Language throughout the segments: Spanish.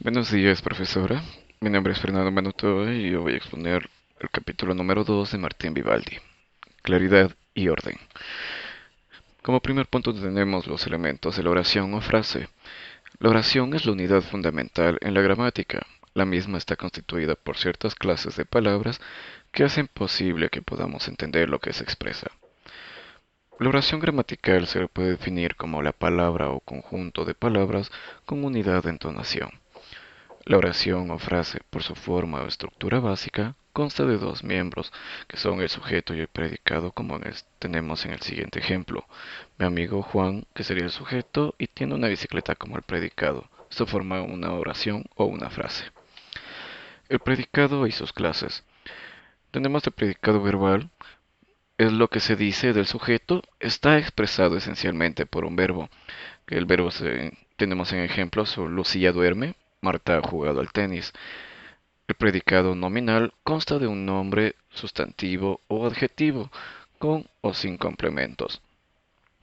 Buenos días, profesora. Mi nombre es Fernando Manutoa y yo voy a exponer el capítulo número 2 de Martín Vivaldi, claridad y orden. Como primer punto tenemos los elementos de la oración o frase. La oración es la unidad fundamental en la gramática. La misma está constituida por ciertas clases de palabras que hacen posible que podamos entender lo que se expresa. La oración gramatical se puede definir como la palabra o conjunto de palabras con unidad de entonación. La oración o frase, por su forma o estructura básica, consta de dos miembros, que son el sujeto y el predicado, como tenemos en el siguiente ejemplo. Mi amigo Juan, que sería el sujeto, y tiene una bicicleta como el predicado. Esto forma una oración o una frase. El predicado y sus clases. Tenemos el predicado verbal, es lo que se dice del sujeto, está expresado esencialmente por un verbo. El verbo tenemos en ejemplos, Lucía duerme, Marta ha jugado al tenis. El predicado nominal consta de un nombre, sustantivo o adjetivo, con o sin complementos.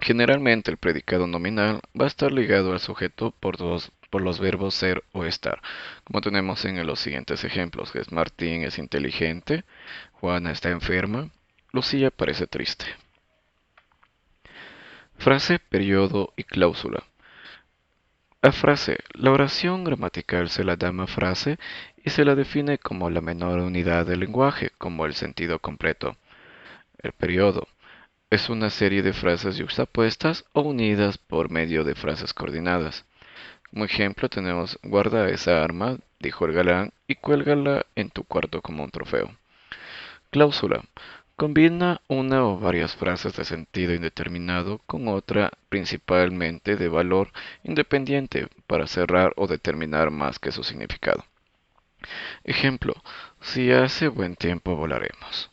Generalmente el predicado nominal va a estar ligado al sujeto por los verbos ser o estar, como tenemos en los siguientes ejemplos, que es Martín es inteligente, Juana está enferma, Lucía parece triste. Frase, periodo y cláusula. La frase. La oración gramatical se la llama frase y se la define como la menor unidad del lenguaje, como el sentido completo. El periodo. Es una serie de frases yuxtapuestas o unidas por medio de frases coordinadas. Como ejemplo tenemos guarda esa arma, dijo el galán, y cuélgala en tu cuarto como un trofeo. Cláusula. Combina una o varias frases de sentido indeterminado con otra principalmente de valor independiente para cerrar o determinar más que su significado. Ejemplo, si hace buen tiempo volaremos.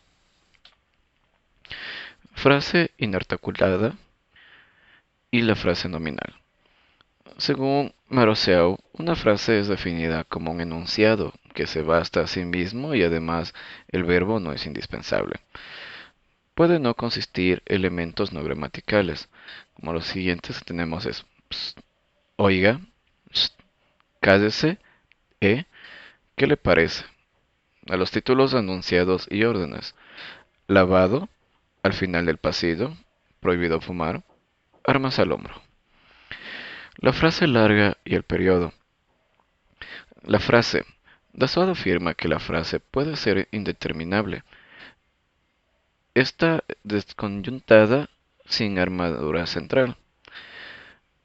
Frase inarticulada y la frase nominal. Según Maroseau, una frase es definida como un enunciado que se basta a sí mismo y además el verbo no es indispensable. Puede no consistir elementos no gramaticales, como los siguientes tenemos es psst, oiga, psst, cállese, ¿qué le parece? A los títulos anunciados y órdenes. Lavado, al final del pasillo, prohibido fumar, armas al hombro. La frase larga y el periodo. La frase. Dassault afirma que la frase puede ser indeterminable. Está desconyuntada sin armadura central.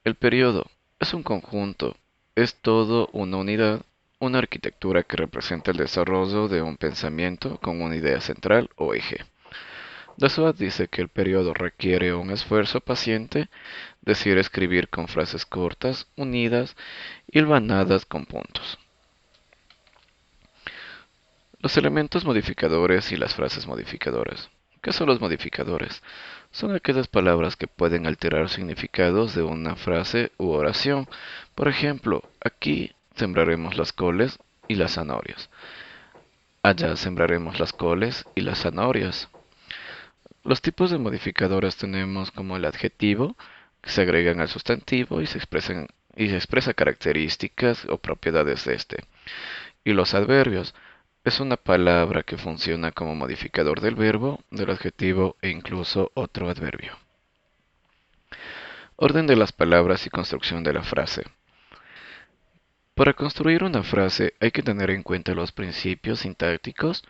El periodo es un conjunto, es todo una unidad, una arquitectura que representa el desarrollo de un pensamiento con una idea central o eje. Dassault dice que el periodo requiere un esfuerzo paciente, decir escribir con frases cortas, unidas, hilvanadas con puntos. Los elementos modificadores y las frases modificadoras. ¿Qué son los modificadores? Son aquellas palabras que pueden alterar significados de una frase u oración. Por ejemplo, aquí sembraremos las coles y las zanahorias. Allá sembraremos las coles y las zanahorias. Los tipos de modificadores tenemos como el adjetivo, que se agregan al sustantivo y se expresa características o propiedades de este. Y los adverbios. Es una palabra que funciona como modificador del verbo, del adjetivo e incluso otro adverbio. Orden de las palabras y construcción de la frase. Para construir una frase hay que tener en cuenta los principios sintácticos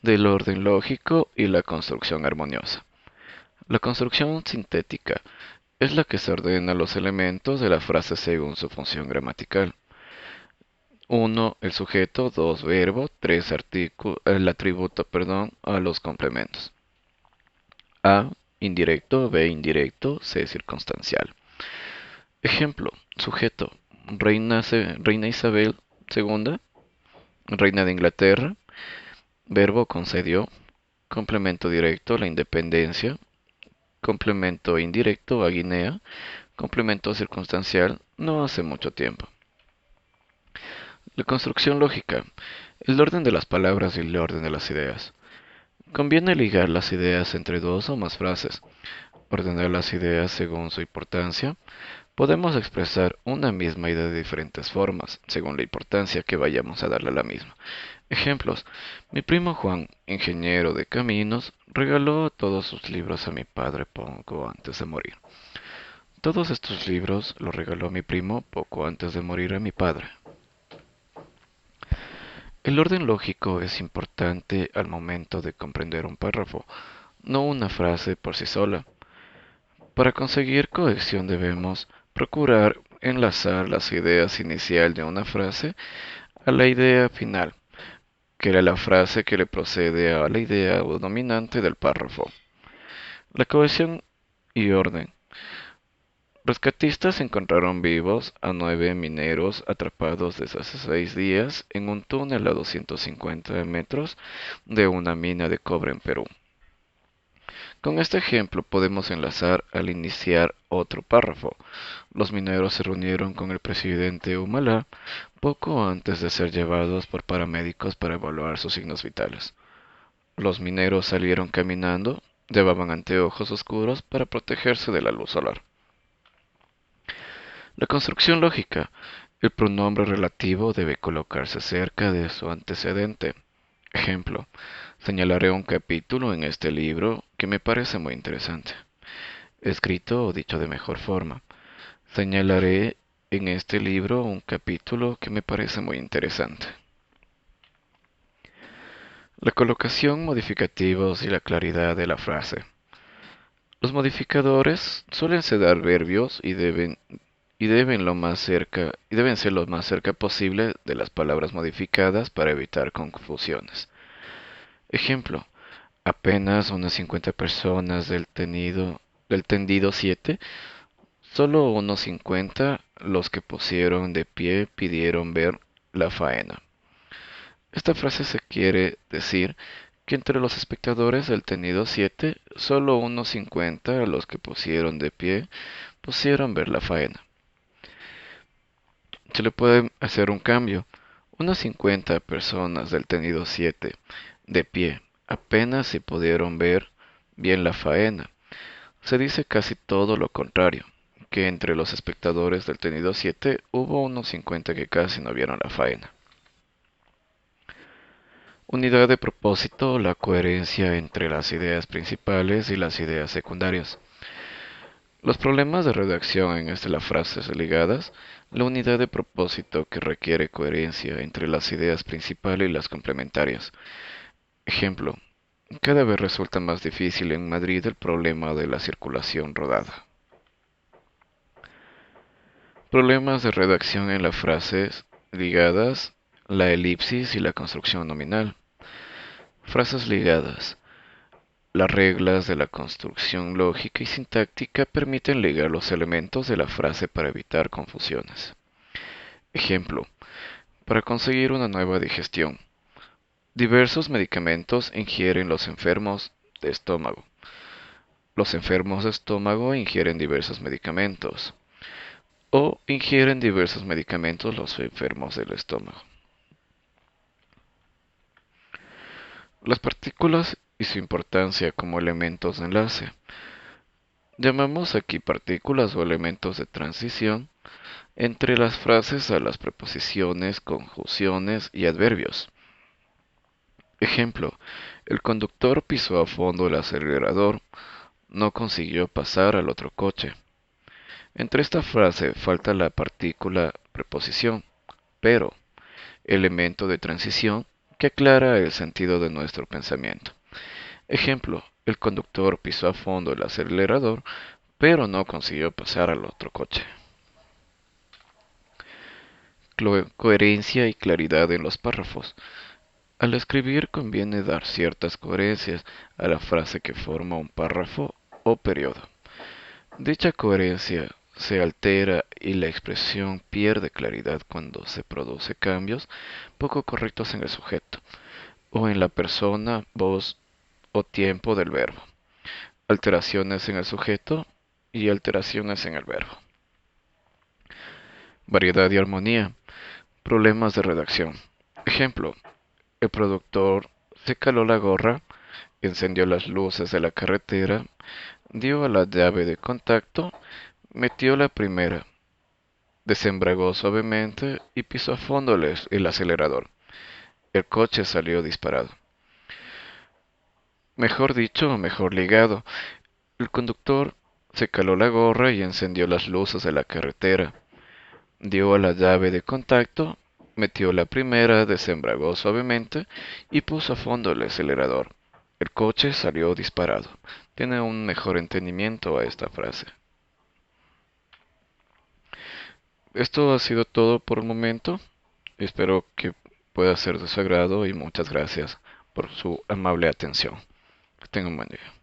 del orden lógico y la construcción armoniosa. La construcción sintética es la que se ordena los elementos de la frase según su función gramatical. 1. El sujeto, 2. Verbo, 3. El atributo, a los complementos. A. Indirecto, B. Indirecto, C. Circunstancial. Ejemplo. Sujeto. Reina Isabel II, reina de Inglaterra. Verbo concedió. Complemento directo, la independencia. Complemento indirecto, a Guinea. Complemento circunstancial, no hace mucho tiempo. La construcción lógica. El orden de las palabras y el orden de las ideas. Conviene ligar las ideas entre dos o más frases, ordenar las ideas según su importancia, Podemos expresar una misma idea de diferentes formas, según la importancia que vayamos a darle a la misma. Ejemplos. Mi primo Juan, ingeniero de caminos, regaló todos sus libros a mi padre poco antes de morir. Todos estos libros los regaló mi primo poco antes de morir a mi padre. El orden lógico es importante al momento de comprender un párrafo, no una frase por sí sola. Para conseguir cohesión debemos procurar enlazar las ideas inicial de una frase a la idea final, que era la frase que le procede a la idea dominante del párrafo. La cohesión y orden. Rescatistas encontraron vivos a 9 mineros atrapados desde hace 6 días en un túnel a 250 metros de una mina de cobre en Perú. Con este ejemplo podemos enlazar al iniciar otro párrafo. Los mineros se reunieron con el presidente Humala poco antes de ser llevados por paramédicos para evaluar sus signos vitales. Los mineros salieron caminando, llevaban anteojos oscuros para protegerse de la luz solar. La construcción lógica. El pronombre relativo debe colocarse cerca de su antecedente. Ejemplo, señalaré un capítulo en este libro que me parece muy interesante. Escrito o dicho de mejor forma. Señalaré en este libro un capítulo que me parece muy interesante. La colocación, modificativos y la claridad de la frase. Los modificadores suelen ser adverbios y deben ser lo más cerca posible de las palabras modificadas para evitar confusiones. Ejemplo, apenas unas 50 personas del tendido 7, solo unos 50 los que pusieron de pie pidieron ver la faena. Esta frase se quiere decir que entre los espectadores del tendido 7, solo unos 50 los que pusieron de pie pusieron ver la faena. Se le puede hacer un cambio. Unas 50 personas del tendido 7 de pie apenas si pudieron ver bien la faena. Se dice casi todo lo contrario, que entre los espectadores del tendido 7 hubo unos 50 que casi no vieron la faena. Unidad de propósito, la coherencia entre las ideas principales y las ideas secundarias. Los problemas de redacción en las frases ligadas, la unidad de propósito que requiere coherencia entre las ideas principales y las complementarias. Ejemplo, cada vez resulta más difícil en Madrid el problema de la circulación rodada. Problemas de redacción en las frases ligadas, la elipsis y la construcción nominal. Frases ligadas. Las reglas de la construcción lógica y sintáctica permiten ligar los elementos de la frase para evitar confusiones. Ejemplo, para conseguir una nueva digestión. Diversos medicamentos ingieren los enfermos de estómago. Los enfermos de estómago ingieren diversos medicamentos. O ingieren diversos medicamentos los enfermos del estómago. Las partículas y su importancia como elementos de enlace. Llamamos aquí partículas o elementos de transición entre las frases a las preposiciones, conjunciones y adverbios. Ejemplo, el conductor pisó a fondo el acelerador, no consiguió pasar al otro coche. Entre esta frase falta la partícula preposición, pero, elemento de transición que aclara el sentido de nuestro pensamiento. Ejemplo, el conductor pisó a fondo el acelerador, pero no consiguió pasar al otro coche. Coherencia y claridad en los párrafos. Al escribir conviene dar ciertas coherencias a la frase que forma un párrafo o periodo. Dicha coherencia se altera y la expresión pierde claridad cuando se produce cambios poco correctos en el sujeto o en la persona, voz o tiempo del verbo. Alteraciones en el sujeto y alteraciones en el verbo. Variedad y armonía. Problemas de redacción. Ejemplo, el productor se caló la gorra, encendió las luces de la carretera, dio a la llave de contacto, metió la primera Desembragó suavemente y pisó a fondo el acelerador. El coche salió disparado. Mejor dicho, mejor ligado. El conductor se caló la gorra y encendió las luces de la carretera. Dio a la llave de contacto, metió la primera, desembragó suavemente y puso a fondo el acelerador. El coche salió disparado. Tiene un mejor entendimiento a esta frase. Esto ha sido todo por el momento. Espero que pueda ser de su agrado y muchas gracias por su amable atención. Que tengan un buen día.